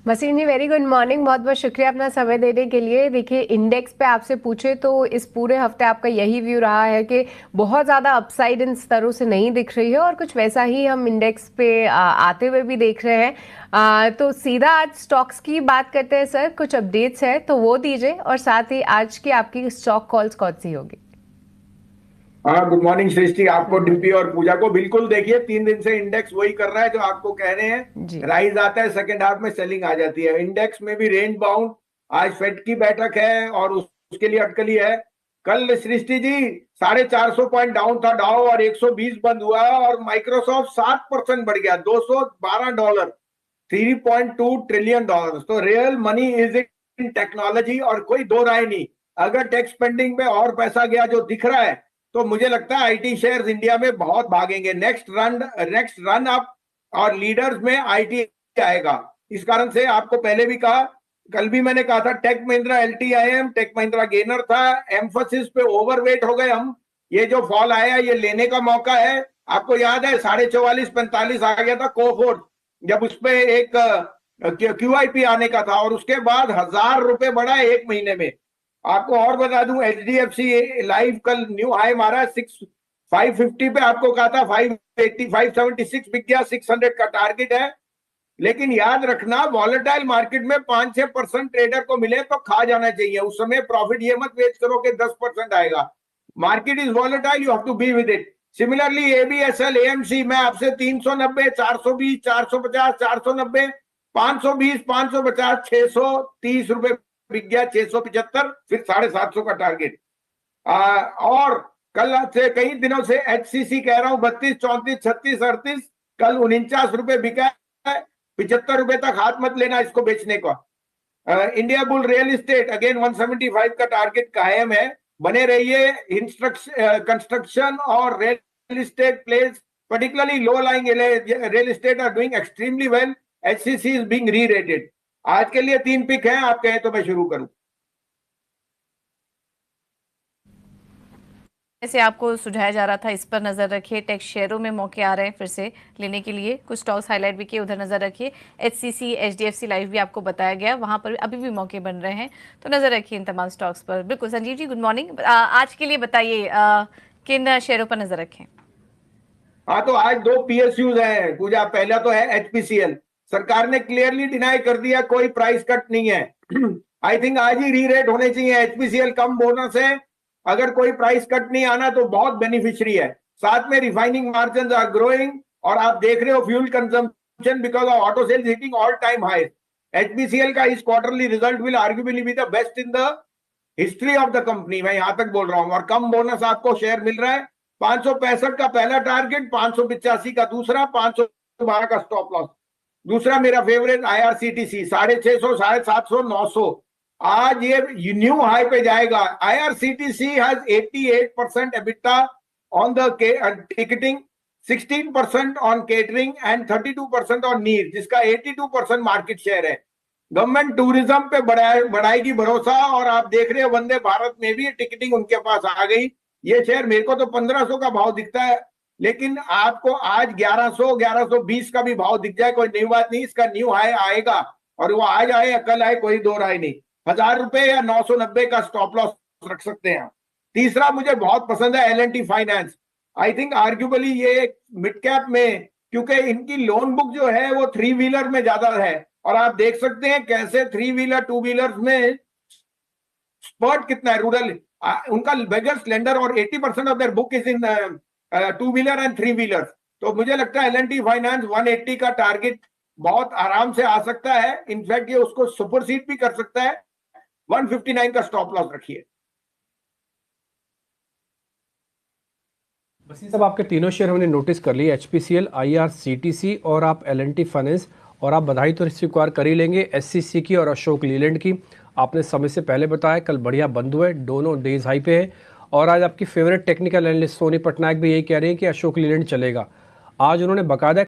वसीम जी, very good morning. बहुत बहुत शुक्रिया अपना समय देने के लिए। देखिए, इंडेक्स पे आपसे पूछे तो इस पूरे हफ्ते आपका यही व्यू रहा है कि बहुत ज़्यादा अपसाइड इन स्तरों से नहीं दिख रही है और कुछ वैसा ही हम इंडेक्स पे आते हुए भी देख रहे हैं। तो सीधा आज स्टॉक्स की बात करते हैं सर। कुछ अपडेट्स है तो वो दीजिए, और साथ ही आज की आपकी स्टॉक कॉल्स कौन सी होगी? हाँ, गुड मॉर्निंग सृष्टि, आपको, गुड डिम्पी मॉर्निंग। और पूजा को। बिल्कुल देखिए, 3 दिन से इंडेक्स वही कर रहा है जो आपको कह रहे जी। हैं। राइज आता है, सेकंड हाफ में सेलिंग आ जाती है। इंडेक्स में भी रेंज बाउंड। आज फेड की बैठक है और उसके लिए अटकली है। कल सृष्टि जी 450 पॉइंट डाउन था डाउ और 120 बंद हुआ, और माइक्रोसॉफ्ट 7% बढ़ गया, $212, $3.2 ट्रिलियन। तो real money is in technology, और कोई दो राय नहीं। अगर टैक्स पेंडिंग पे और पैसा गया जो दिख रहा है, तो मुझे लगता है आईटी शेयर्स इंडिया में बहुत भागेंगे। नेक्स्ट रन अप और लीडर्स में आईटी आएगा। इस कारण से आपको पहले भी कहा, कल भी मैंने कहा था, टेक महिंद्रा एलटीआईएम, टेक महिंद्रा गेनर था। एम्फोसिस पे ओवरवेट हो गए हम। ये जो फॉल आया ये लेने का मौका है। आपको याद है 44.45 आ गया था कोफोर्ट, जब उसपे एक क्यूआईपी आने का था, और उसके बाद ₹1,000 बढ़ा है 1 महीने में। आपको और बता दूं, एचडीएफसी लाइफ कल न्यू हाई मारा 550 पे। आपको कहा था 580, 576 बिक गया, 600 का टारगेट है। लेकिन याद रखना, वॉलेटाइल मार्केट में 5-6% ट्रेडर को मिले तो खा जाना चाहिए। उस समय प्रॉफिट ये मत वेस्ट करो कि 10% आएगा। Market is volatile, you have to be with it. Similarly ABSL AMC, मैं आपसे 390, 420, 450, 490, 520, 550, ₹630 बिक गया, 675, फिर 750 का टारगेट। और कल से कई दिनों से एचसीसी कह रहा हूं 32, 34, 36, 38, कल ₹49 बिका है। ₹75 तक हाथ मत लेना इसको बेचने का। India bull real estate again 175 का टारगेट कायम है। बने रहिए। कंस्ट्रक्शन और real estate place, particularly low lying real estate are doing extremely well. HCC is being re-rated. आज के लिए 3 पिक हैं, आप कहें तो मैं शुरू करूं। जैसे आपको सुझाया जा रहा था, इस पर नजर रखिए। टेक शेयरों में मौके आ रहे हैं फिर से लेने के लिए। कुछ स्टॉक्स हाईलाइट भी किए, उधर नजर रखिए। एचसीसी, एचडीएफसी लाइफ भी आपको बताया गया, वहां पर अभी भी मौके बन रहे हैं, तो नजर रखिए इन तमाम स्टॉक्स पर। बिल्कुल संजीव जी, गुड मॉर्निंग। आज के लिए बताइए किन शेयरों पर नजर रखें? हाँ, तो आज दो पीएसयूज हैं पूजा। पहला तो है एचपीसीएल। सरकार ने क्लियरली डिनाई कर दिया कोई प्राइस कट नहीं है। आई थिंक आज ही री रेट होने चाहिए। एचपीसीएल कम बोनस है, अगर कोई प्राइस कट नहीं आना तो बहुत बेनिफिशियरी है। साथ में रिफाइनिंग मार्जिन आर ग्रोइंग, और आप देख रहे हो fuel consumption because of auto sales hitting all time high. HPCL का इस quarterly result will arguably be the best in the history of the company, मैं यहां तक बोल रहा हूं। और कम बोनस आपको शेयर मिल रहा है। 565 का पहला टारगेट, 585 का दूसरा, 512 का स्टॉप लॉस। दूसरा मेरा फेवरेट आईआरसीटीसी, 650, 750, 900। आज ये न्यू हाई पे जाएगा। IRCTC has 88% EBITDA on the ticketing, 16% on catering and 32% on need, जिसका 82% मार्केट शेयर है। गवर्नमेंट टूरिज्म पे बढ़ाएगी भरोसा, और आप देख रहे हो वंदे भारत में भी टिकटिंग उनके पास आ गई। ये शेयर मेरे को तो 1500 का भाव दिखता है, लेकिन आपको आज 1100, 1120 का भी भाव दिख जाए, कोई नई बात नहीं। इसका न्यू हाई आएगा, और वो आज आए या कल आए, कोई दो राय नहीं। ₹1000 या 990 का स्टॉप लॉस रख सकते हैं। तीसरा मुझे बहुत पसंद है L&T finance. I think arguably ये मिड कैप में, क्योंकि इनकी लोन बुक जो है वो 3 व्हीलर में ज्यादा है, और आप देख सकते हैं कैसे 3 व्हीलर 2 व्हीलर्स में स्पर्ट कितना है। रूरल उनका बेगर्स लेंडर, और 80% of their book is in 2 wheeler and 3 wheeler. तो मुझे लगता है L&T फाइनेंस 180 का टारगेट बहुत आराम से आ सकता है। इनफैक्ट ये उसको सुपरसीड भी कर सकता है। 159 का स्टॉप लॉस रखिए। वसीम साहब, आपके तीनों शेयर हमने नोटिस कर लिए, एचपीसीएल, आईआरसीटीसी और आप L&T फाइनेंस। और आप बधाई तो स्वीकार कर ही लेंगे एससीसी की और अशोक लीलैंड की। आपने समय से पहले बताया, कल बढ़िया बंद हुए, दोनों डेज हाई पे है। और आज आपकी favourite technical analyst Soni Patnaik भी यही कह रही है कि अशोक लीलैंड चलेगा। आज उन्होंने बकायदा